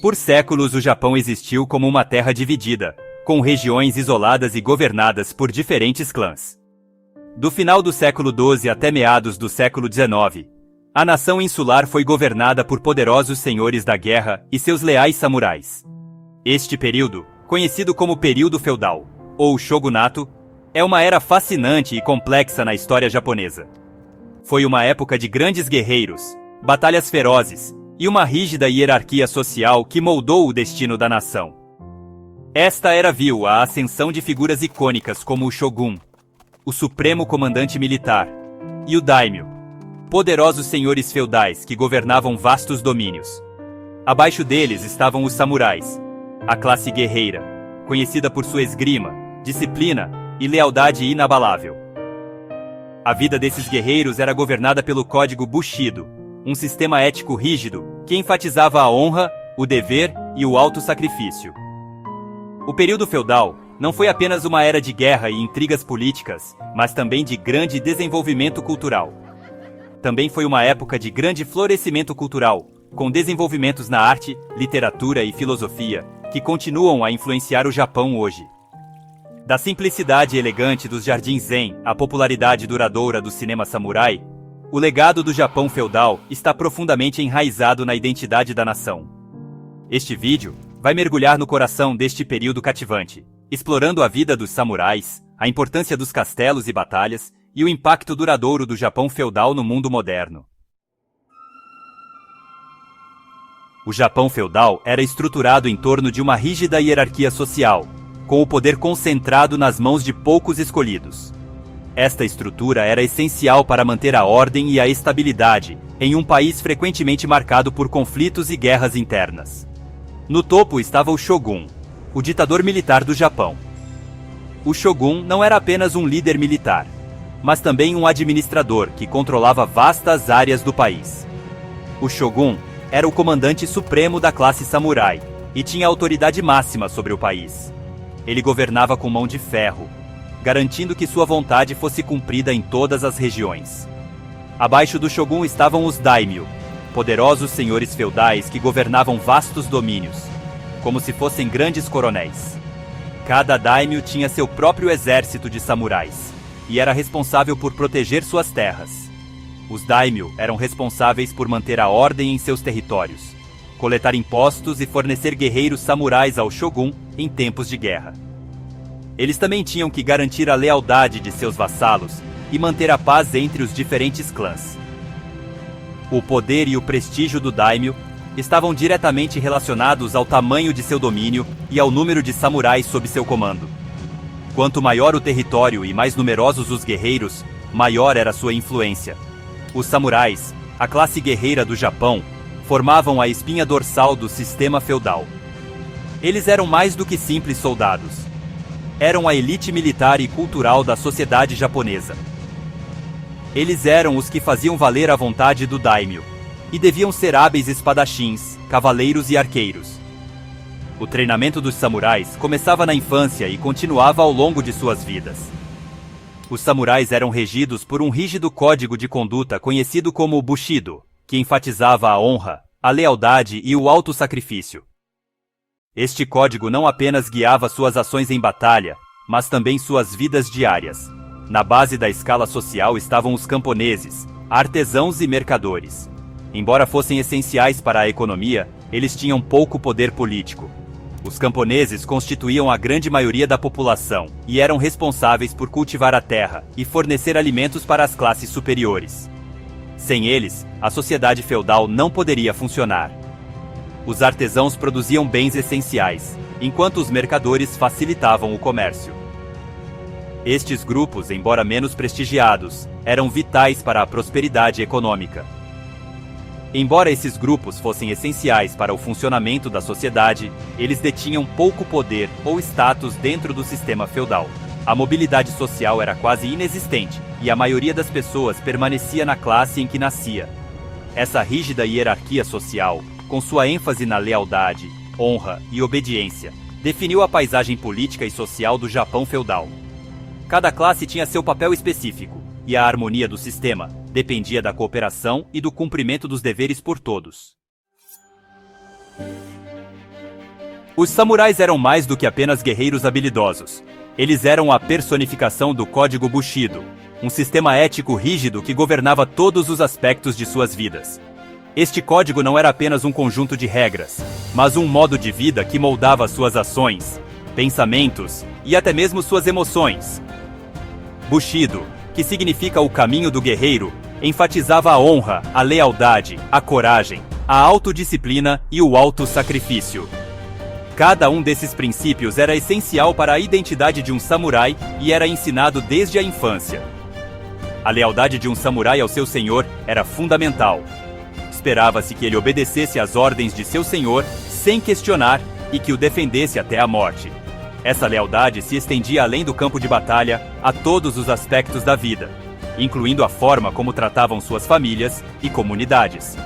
Por séculos, o Japão existiu como uma terra dividida, com regiões isoladas e governadas por diferentes clãs. Do final do século XII até meados do século XIX, a nação insular foi governada por poderosos senhores da guerra e seus leais samurais. Este período, conhecido como período feudal, ou shogunato, é uma era fascinante e complexa na história japonesa. Foi uma época de grandes guerreiros, batalhas ferozes e uma rígida hierarquia social que moldou o destino da nação. Esta era viu a ascensão de figuras icônicas como o Shogun, o supremo comandante militar, e o Daimyo, poderosos senhores feudais que governavam vastos domínios. Abaixo deles estavam os samurais, a classe guerreira, conhecida por sua esgrima, disciplina e lealdade inabalável. A vida desses guerreiros era governada pelo código Bushido, um sistema ético rígido que enfatizava a honra, o dever e o auto-sacrifício. O período feudal não foi apenas uma era de guerra e intrigas políticas, mas também de grande desenvolvimento cultural. Também foi uma época de grande florescimento cultural, com desenvolvimentos na arte, literatura e filosofia, que continuam a influenciar o Japão hoje. Da simplicidade elegante dos jardins zen à popularidade duradoura do cinema samurai, o legado do Japão feudal está profundamente enraizado na identidade da nação. Este vídeo vai mergulhar no coração deste período cativante, explorando a vida dos samurais, a importância dos castelos e batalhas e o impacto duradouro do Japão feudal no mundo moderno. O Japão feudal era estruturado em torno de uma rígida hierarquia social, com o poder concentrado nas mãos de poucos escolhidos. Esta estrutura era essencial para manter a ordem e a estabilidade em um país frequentemente marcado por conflitos e guerras internas. No topo estava o Shogun, o ditador militar do Japão. O Shogun não era apenas um líder militar, mas também um administrador que controlava vastas áreas do país. O Shogun era o comandante supremo da classe samurai e tinha autoridade máxima sobre o país. Ele governava com mão de ferro, garantindo que sua vontade fosse cumprida em todas as regiões. Abaixo do Shogun estavam os daimyo, poderosos senhores feudais que governavam vastos domínios, como se fossem grandes coronéis. Cada daimyo tinha seu próprio exército de samurais e era responsável por proteger suas terras. Os daimyo eram responsáveis por manter a ordem em seus territórios, coletar impostos e fornecer guerreiros samurais ao Shogun em tempos de guerra. Eles também tinham que garantir a lealdade de seus vassalos e manter a paz entre os diferentes clãs. O poder e o prestígio do daimyo estavam diretamente relacionados ao tamanho de seu domínio e ao número de samurais sob seu comando. Quanto maior o território e mais numerosos os guerreiros, maior era sua influência. Os samurais, a classe guerreira do Japão, formavam a espinha dorsal do sistema feudal. Eles eram mais do que simples soldados. Eram a elite militar e cultural da sociedade japonesa. Eles eram os que faziam valer a vontade do daimyo, e deviam ser hábeis espadachins, cavaleiros e arqueiros. O treinamento dos samurais começava na infância e continuava ao longo de suas vidas. Os samurais eram regidos por um rígido código de conduta conhecido como Bushido, que enfatizava a honra, a lealdade e o auto-sacrifício. Este código não apenas guiava suas ações em batalha, mas também suas vidas diárias. Na base da escala social estavam os camponeses, artesãos e mercadores. Embora fossem essenciais para a economia, eles tinham pouco poder político. Os camponeses constituíam a grande maioria da população e eram responsáveis por cultivar a terra e fornecer alimentos para as classes superiores. Sem eles, a sociedade feudal não poderia funcionar. Os artesãos produziam bens essenciais, enquanto os mercadores facilitavam o comércio. Estes grupos, embora menos prestigiados, eram vitais para a prosperidade econômica. Embora esses grupos fossem essenciais para o funcionamento da sociedade, eles detinham pouco poder ou status dentro do sistema feudal. A mobilidade social era quase inexistente e a maioria das pessoas permanecia na classe em que nascia. Essa rígida hierarquia social, com sua ênfase na lealdade, honra e obediência, definiu a paisagem política e social do Japão feudal. Cada classe tinha seu papel específico, e a harmonia do sistema dependia da cooperação e do cumprimento dos deveres por todos. Os samurais eram mais do que apenas guerreiros habilidosos. Eles eram a personificação do Código Bushido, um sistema ético rígido que governava todos os aspectos de suas vidas. Este código não era apenas um conjunto de regras, mas um modo de vida que moldava suas ações, pensamentos e até mesmo suas emoções. Bushido, que significa o caminho do guerreiro, enfatizava a honra, a lealdade, a coragem, a autodisciplina e o autossacrifício. Cada um desses princípios era essencial para a identidade de um samurai e era ensinado desde a infância. A lealdade de um samurai ao seu senhor era fundamental. Esperava-se que ele obedecesse às ordens de seu senhor sem questionar e que o defendesse até a morte. Essa lealdade se estendia além do campo de batalha a todos os aspectos da vida, incluindo a forma como tratavam suas famílias e comunidades.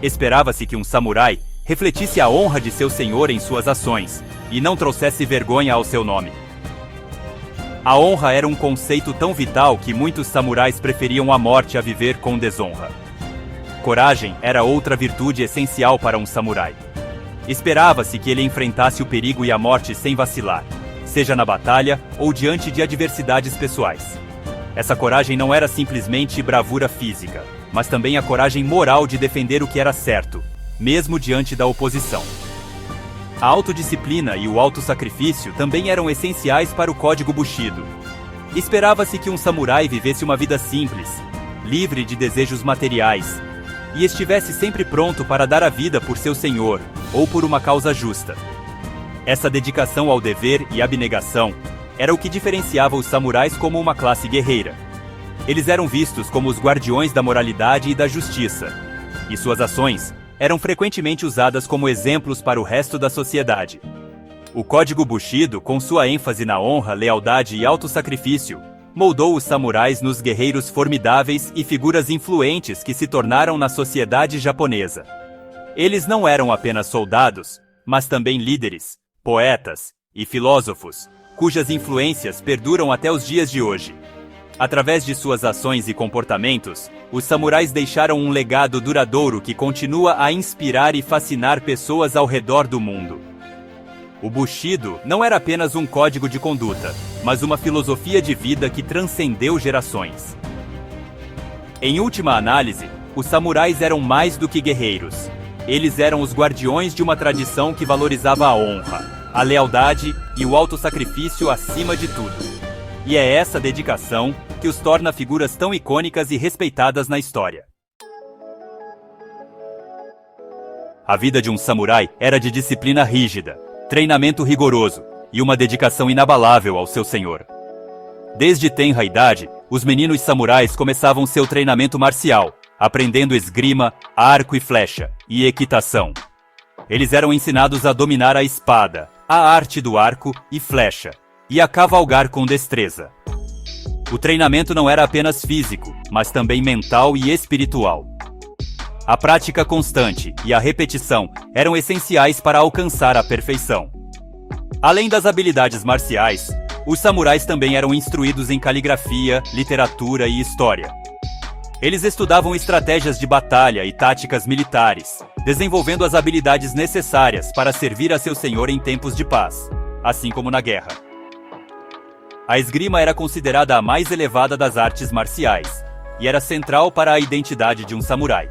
Esperava-se que um samurai refletisse a honra de seu senhor em suas ações e não trouxesse vergonha ao seu nome. A honra era um conceito tão vital que muitos samurais preferiam a morte a viver com desonra. Coragem era outra virtude essencial para um samurai. Esperava-se que ele enfrentasse o perigo e a morte sem vacilar, seja na batalha ou diante de adversidades pessoais. Essa coragem não era simplesmente bravura física, mas também a coragem moral de defender o que era certo, mesmo diante da oposição. A autodisciplina e o autossacrifício também eram essenciais para o Código Bushido. Esperava-se que um samurai vivesse uma vida simples, livre de desejos materiais, e estivesse sempre pronto para dar a vida por seu senhor ou por uma causa justa. Essa dedicação ao dever e abnegação era o que diferenciava os samurais como uma classe guerreira. Eles eram vistos como os guardiões da moralidade e da justiça, e suas ações eram frequentemente usadas como exemplos para o resto da sociedade. O Código Bushido, com sua ênfase na honra, lealdade e autossacrifício, moldou os samurais nos guerreiros formidáveis e figuras influentes que se tornaram na sociedade japonesa. Eles não eram apenas soldados, mas também líderes, poetas e filósofos, cujas influências perduram até os dias de hoje. Através de suas ações e comportamentos, os samurais deixaram um legado duradouro que continua a inspirar e fascinar pessoas ao redor do mundo. O Bushido não era apenas um código de conduta, mas uma filosofia de vida que transcendeu gerações. Em última análise, os samurais eram mais do que guerreiros. Eles eram os guardiões de uma tradição que valorizava a honra, a lealdade e o autossacrifício acima de tudo. E é essa dedicação que os torna figuras tão icônicas e respeitadas na história. A vida de um samurai era de disciplina rígida, treinamento rigoroso e uma dedicação inabalável ao seu senhor. Desde tenra idade, os meninos samurais começavam seu treinamento marcial, aprendendo esgrima, arco e flecha, e equitação. Eles eram ensinados a dominar a espada, a arte do arco e flecha, e a cavalgar com destreza. O treinamento não era apenas físico, mas também mental e espiritual. A prática constante e a repetição eram essenciais para alcançar a perfeição. Além das habilidades marciais, os samurais também eram instruídos em caligrafia, literatura e história. Eles estudavam estratégias de batalha e táticas militares, desenvolvendo as habilidades necessárias para servir a seu senhor em tempos de paz, assim como na guerra. A esgrima era considerada a mais elevada das artes marciais, e era central para a identidade de um samurai.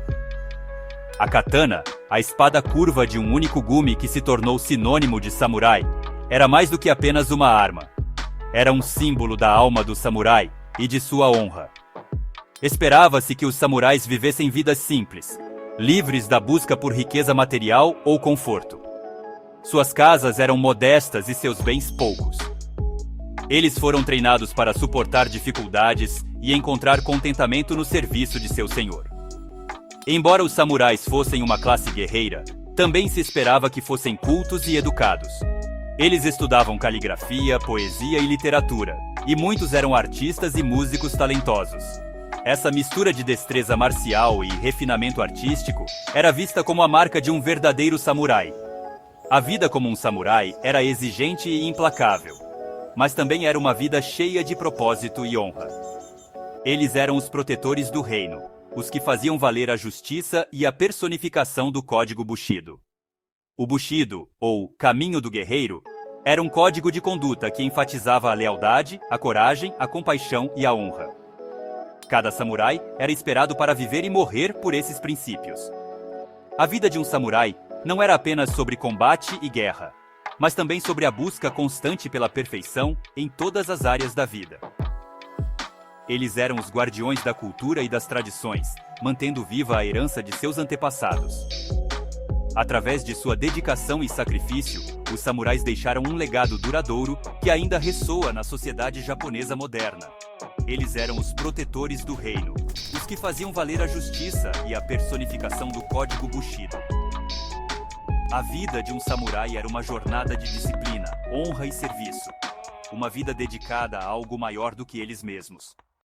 A katana, a espada curva de um único gume que se tornou sinônimo de samurai, era mais do que apenas uma arma. Era um símbolo da alma do samurai e de sua honra. Esperava-se que os samurais vivessem vidas simples, livres da busca por riqueza material ou conforto. Suas casas eram modestas e seus bens poucos. Eles foram treinados para suportar dificuldades e encontrar contentamento no serviço de seu senhor. Embora os samurais fossem uma classe guerreira, também se esperava que fossem cultos e educados. Eles estudavam caligrafia, poesia e literatura, e muitos eram artistas e músicos talentosos. Essa mistura de destreza marcial e refinamento artístico era vista como a marca de um verdadeiro samurai. A vida como um samurai era exigente e implacável, mas também era uma vida cheia de propósito e honra. Eles eram os protetores do reino, os que faziam valer a justiça e a personificação do Código Bushido. O Bushido, ou Caminho do Guerreiro, era um código de conduta que enfatizava a lealdade, a coragem, a compaixão e a honra. Cada samurai era esperado para viver e morrer por esses princípios. A vida de um samurai não era apenas sobre combate e guerra, mas também sobre a busca constante pela perfeição em todas as áreas da vida. Eles eram os guardiões da cultura e das tradições, mantendo viva a herança de seus antepassados. Através de sua dedicação e sacrifício, os samurais deixaram um legado duradouro que ainda ressoa na sociedade japonesa moderna. Eles eram os protetores do reino, os que faziam valer a justiça e a personificação do Código Bushido. A vida de um samurai era uma jornada de disciplina, honra e serviço. Uma vida dedicada a algo maior do que eles mesmos.